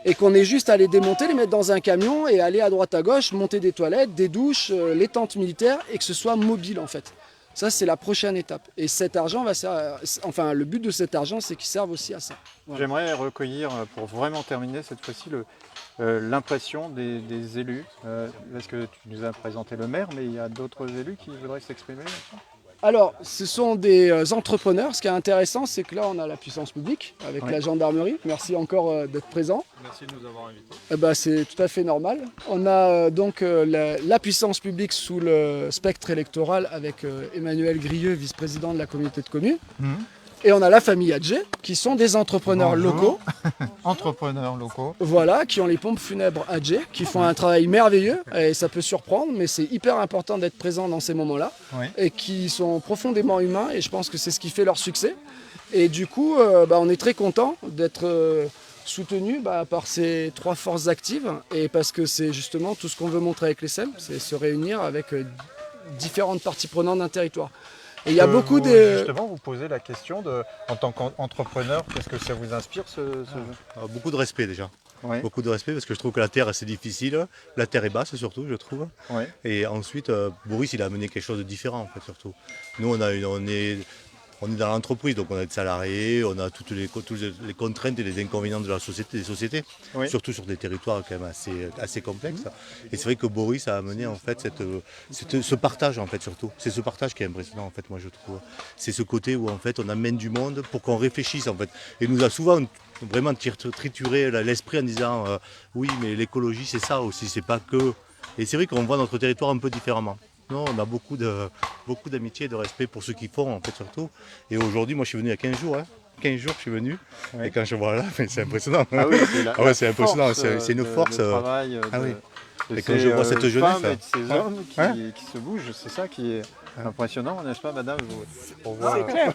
Et qu'on ait juste à les démonter, les mettre dans un camion et aller à droite à gauche, monter des toilettes, des douches, les tentes militaires et que ce soit mobile en fait. Ça c'est la prochaine étape. Et cet argent va servir, enfin le but de cet argent c'est qu'il serve aussi à ça. Voilà. J'aimerais recueillir, pour vraiment terminer cette fois-ci, l'impression des élus. Parce que tu nous as présenté le maire, mais il y a d'autres élus qui voudraient s'exprimer là-dessus. Alors, ce sont des entrepreneurs. Ce qui est intéressant, c'est que là, on a la puissance publique avec la gendarmerie. Merci encore d'être présent. Merci de nous avoir invités. C'est tout à fait normal. On a donc la puissance publique sous le spectre électoral avec Emmanuel Grieux, vice-président de la communauté de communes. Et on a la famille Adjé, qui sont des entrepreneurs locaux. Entrepreneurs locaux. Voilà, qui ont les pompes funèbres Adjé, qui font un travail merveilleux. Et ça peut surprendre, mais c'est hyper important d'être présent dans ces moments-là. Et qui sont profondément humains. Et je pense que c'est ce qui fait leur succès. Et du coup, on est très content d'être soutenu par ces trois forces actives. Et parce que c'est justement tout ce qu'on veut montrer avec les SEM, c'est se réunir avec différentes parties prenantes d'un territoire. Et il y a beaucoup de... Justement, vous posez la question en tant qu'entrepreneur, qu'est-ce que ça vous inspire ce jeu? Beaucoup de respect déjà. Ouais. Beaucoup de respect parce que je trouve que la terre c'est difficile. La terre est basse surtout, je trouve. Ouais. Et ensuite, Boris il a amené quelque chose de différent en fait surtout. Nous on est dans l'entreprise, donc on a des salariés, on a toutes les contraintes et les inconvénients de la société, des sociétés, surtout sur des territoires quand même assez complexes. Et c'est vrai que Boris a amené en fait ce partage en fait surtout. C'est ce partage qui est impressionnant en fait, moi je trouve. C'est ce côté où en fait on amène du monde pour qu'on réfléchisse en fait. Et il nous a souvent vraiment trituré l'esprit en disant oui mais l'écologie c'est ça aussi, c'est pas que. Et c'est vrai qu'on voit notre territoire un peu différemment. Non, on a beaucoup d'amitié et de respect pour ceux qui font, en fait, surtout. Et aujourd'hui, moi, je suis venu il y a 15 jours. 15 jours, je suis venu. Et quand je vois là, c'est impressionnant. Ah oui, c'est impressionnant. C'est une force. Et quand je vois cette jeunesse. Et de ces hommes qui se bougent, c'est ça qui est impressionnant, n'est-ce pas, madame? C'est clair.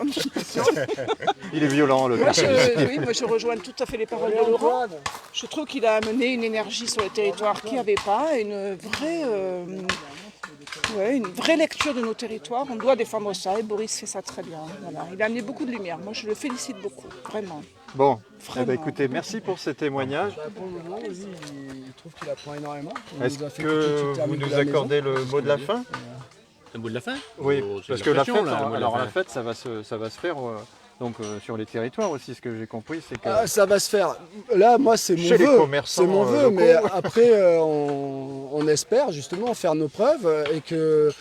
Il est violent, le moi, je rejoins tout à fait les paroles de Laurent. Je trouve qu'il a amené une énergie sur le territoire qu'il n'y avait pas, une vraie lecture de nos territoires. On doit défendre ça et Boris fait ça très bien. Voilà. Il a amené beaucoup de lumière. Moi, je le félicite beaucoup, vraiment. Bon, écoutez, merci pour ces témoignages. Pour le moment, lui, il trouve qu'il apprend énormément. Est-ce que vous nous accordez le mot de la fin? Le mot de la fin? Oui, parce que la fête, la fête, ça va se faire donc sur les territoires aussi. Ce que j'ai compris, c'est que ça va se faire. Là, moi, c'est mon chez les vœu. commerçants C'est mon vœu, locaux. mais après, on espère justement faire nos preuves et que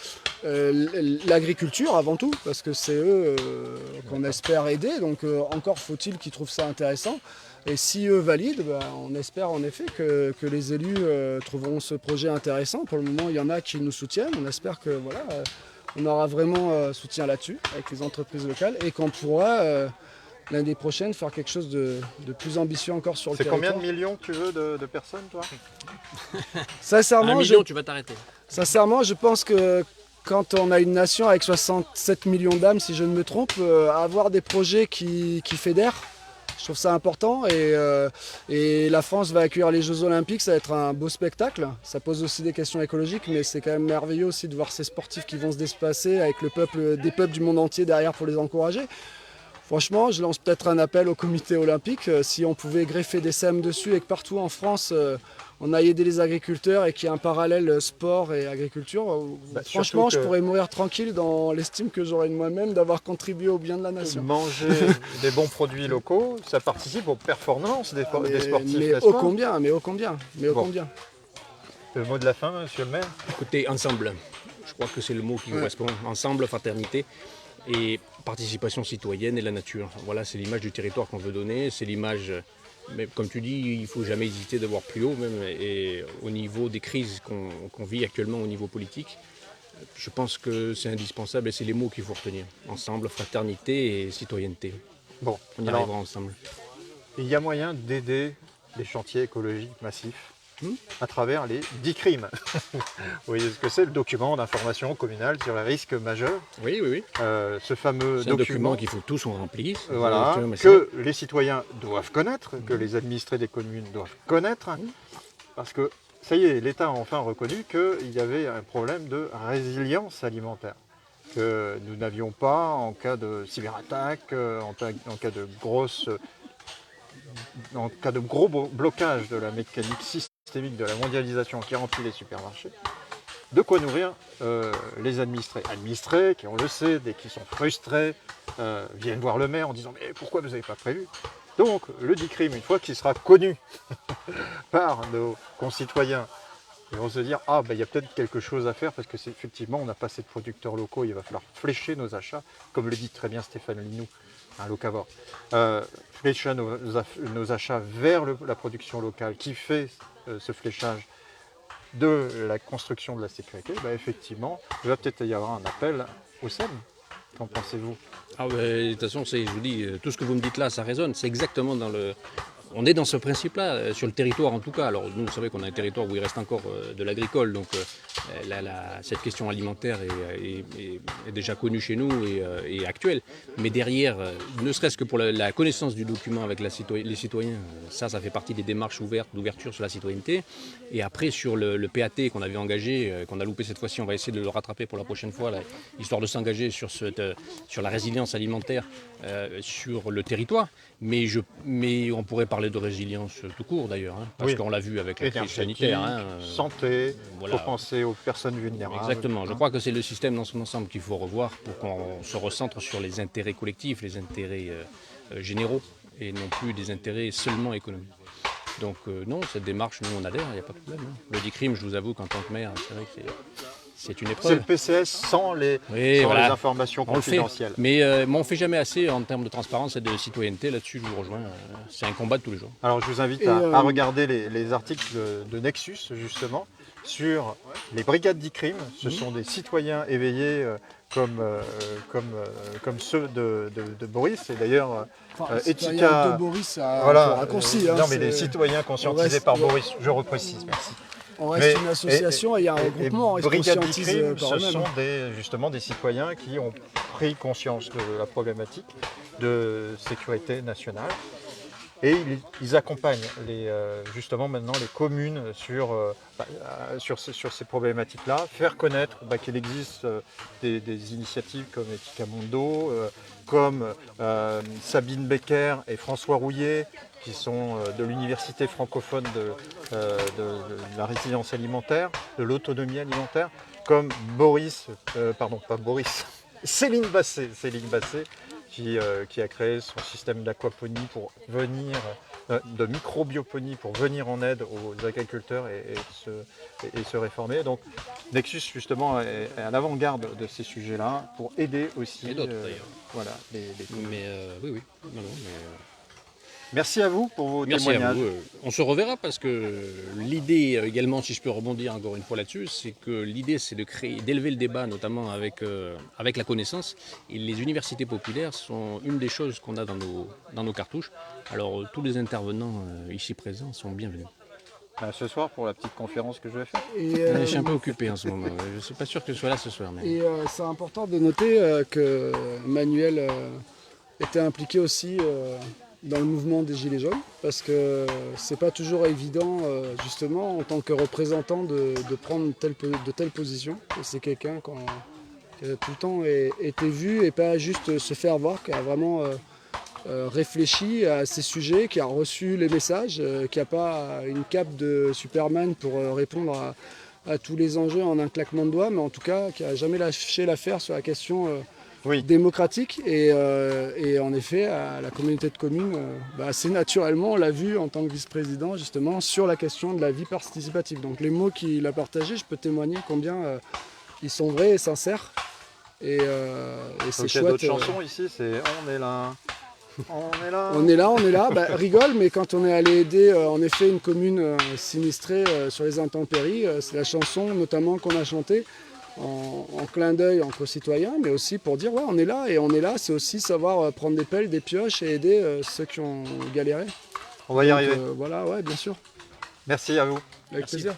l'agriculture avant tout, parce que c'est eux qu'on espère aider. Donc encore faut-il qu'ils trouvent ça intéressant. Et si eux valident, on espère en effet que les élus trouveront ce projet intéressant. Pour le moment, il y en a qui nous soutiennent. On espère que voilà, on aura vraiment soutien là-dessus avec les entreprises locales et qu'on pourra l'année prochaine faire quelque chose de plus ambitieux encore sur le territoire. C'est combien de millions tu veux de personnes, toi? Sincèrement, 1 million, tu vas t'arrêter. Sincèrement, je pense que quand on a une nation avec 67 millions d'âmes, si je ne me trompe, avoir des projets qui fédèrent, je trouve ça important. Et la France va accueillir les Jeux Olympiques, ça va être un beau spectacle. Ça pose aussi des questions écologiques, mais c'est quand même merveilleux aussi de voir ces sportifs qui vont se déplacer avec des peuples du monde entier derrière pour les encourager. Franchement, je lance peut-être un appel au comité olympique. Si on pouvait greffer des SEM dessus et que partout en France, on aille aider les agriculteurs et qu'il y ait un parallèle sport et agriculture. Franchement, je pourrais mourir tranquille dans l'estime que j'aurais de moi-même d'avoir contribué au bien de la nation. Manger des bons produits locaux, ça participe aux performances des sportifs, mais n'est-ce ô pas? combien, mais ô combien, mais ô Bon. combien. Le mot de la fin, monsieur le maire? Écoutez, ensemble. Je crois que c'est le mot qui correspond. Ensemble, fraternité et participation citoyenne et la nature. Voilà, c'est l'image du territoire qu'on veut donner. C'est l'image, mais comme tu dis, il ne faut jamais hésiter de voir plus haut, même et au niveau des crises qu'on vit actuellement au niveau politique. Je pense que c'est indispensable et c'est les mots qu'il faut retenir. Ensemble, fraternité et citoyenneté. Bon, On y alors, arrivera ensemble. il y a moyen d'aider les chantiers écologiques massifs à travers les 10 crimes. Vous voyez ce que c'est, le document d'information communale sur les risques majeurs. Oui, oui, oui. Ce fameux C'est un document qu'il faut tous on remplit. Voilà, que les citoyens doivent connaître, que les administrés des communes doivent connaître, parce que ça y est, l'État a enfin reconnu qu'il y avait un problème de résilience alimentaire, que nous n'avions pas en cas de cyberattaque, en cas de gros blocage de la mécanique systémique de la mondialisation qui remplit les supermarchés, de quoi nourrir les administrés. Administrés qui, on le sait, dès qu'ils sont frustrés, viennent voir le maire en disant « mais pourquoi vous n'avez pas prévu ?» Donc le DICRIM, une fois qu'il sera connu par nos concitoyens, ils vont se dire « ah, ben, il y a peut-être quelque chose à faire parce que effectivement on n'a pas assez de producteurs locaux, il va falloir flécher nos achats », comme le dit très bien Stéphane Linou, un locavore. Flécher nos achats vers la production locale qui fait ce fléchage de la construction de la sécurité, ben effectivement, il va peut-être y avoir un appel au SEM. Qu'en pensez-vous? Ah ben, de toute façon, je vous dis, tout ce que vous me dites là, ça résonne. C'est exactement dans le... On est dans ce principe-là, sur le territoire en tout cas. Alors nous, vous savez qu'on a un territoire où il reste encore de l'agricole, donc cette question alimentaire est déjà connue chez nous et actuelle. Mais derrière, ne serait-ce que pour la connaissance du document avec les citoyens, ça fait partie des démarches ouvertes, d'ouverture sur la citoyenneté. Et après, sur le PAT qu'on avait engagé, qu'on a loupé cette fois-ci, on va essayer de le rattraper pour la prochaine fois, là, histoire de s'engager sur la résilience alimentaire sur le territoire. Mais on pourrait parler de résilience tout court d'ailleurs, parce qu'on l'a vu avec la crise sanitaire. Santé, il faut penser aux personnes vulnérables. Exactement, je crois que c'est le système dans son ensemble qu'il faut revoir pour qu'on se recentre sur les intérêts collectifs, les intérêts généraux, et non plus des intérêts seulement économiques. Donc non, cette démarche, nous on adhère, il n'y a pas de problème. Le DICRIM, je vous avoue qu'en tant que maire, c'est vrai que c'est une épreuve. C'est le PCS sans les informations confidentielles. Mais on ne fait jamais assez en termes de transparence et de citoyenneté. Là-dessus, je vous rejoins. C'est un combat de tous les jours. Alors, je vous invite à regarder les articles de Nexus, justement, sur les brigades DICRIM. Ce sont des citoyens éveillés comme ceux de Boris. Et d'ailleurs, Etika... de Boris, voilà, raccourci. non, mais les citoyens conscientisés par Boris, je reprécise, merci. On reste une association et il y a un regroupement. Brigade DICRIM, ce sont justement des citoyens qui ont pris conscience de la problématique de sécurité nationale. Et ils accompagnent justement maintenant les communes sur ces problématiques-là, faire connaître qu'il existe des initiatives comme Etika Mundo, comme Sabine Becker et François Rouillet, qui sont de l'université francophone de la résilience alimentaire, de l'autonomie alimentaire, comme Céline Basset, qui a créé son système d'aquaponie pour venir, de microbioponie pour venir en aide aux agriculteurs et se réformer. Donc Nexus justement est à l'avant-garde de ces sujets-là pour aider aussi. Et d'autres d'ailleurs. Voilà, les mais oui. Merci à vous pour vos témoignages. Merci à vous. On se reverra parce que l'idée également, si je peux rebondir encore une fois là-dessus, c'est que l'idée c'est d'élever le débat notamment avec la connaissance. Et les universités populaires sont une des choses qu'on a dans nos cartouches. Alors tous les intervenants ici présents sont bienvenus. Ce soir pour la petite conférence que je vais faire. Je suis un peu occupé en ce moment. Je ne suis pas sûr que je sois là ce soir. Mais... Et c'est important de noter que Manuel était impliqué aussi dans le mouvement des Gilets jaunes, parce que c'est pas toujours évident, justement, en tant que représentant, de prendre de telles positions. Et c'est quelqu'un qui a tout le temps été vu et pas juste se faire voir, qui a vraiment réfléchi à ces sujets, qui a reçu les messages, qui n'a pas une cape de Superman pour répondre à tous les enjeux en un claquement de doigts, mais en tout cas qui n'a jamais lâché l'affaire sur la question démocratique. Et en effet, à la communauté de communes, assez naturellement, on l'a vu en tant que vice-président, justement, sur la question de la vie participative. Donc les mots qu'il a partagés, je peux témoigner combien ils sont vrais et sincères. Et c'est chouette. Il y a d'autres chansons ici, c'est On est là. On est là. On est là. Rigole, mais quand on est allé aider en effet une commune sinistrée sur les intempéries, c'est la chanson notamment qu'on a chantée en clin d'œil entre citoyens, mais aussi pour dire ouais, on est là. Et on est là, c'est aussi savoir prendre des pelles, des pioches et aider ceux qui ont galéré. On va y arriver. Voilà, ouais, bien sûr. Merci à vous. Avec plaisir.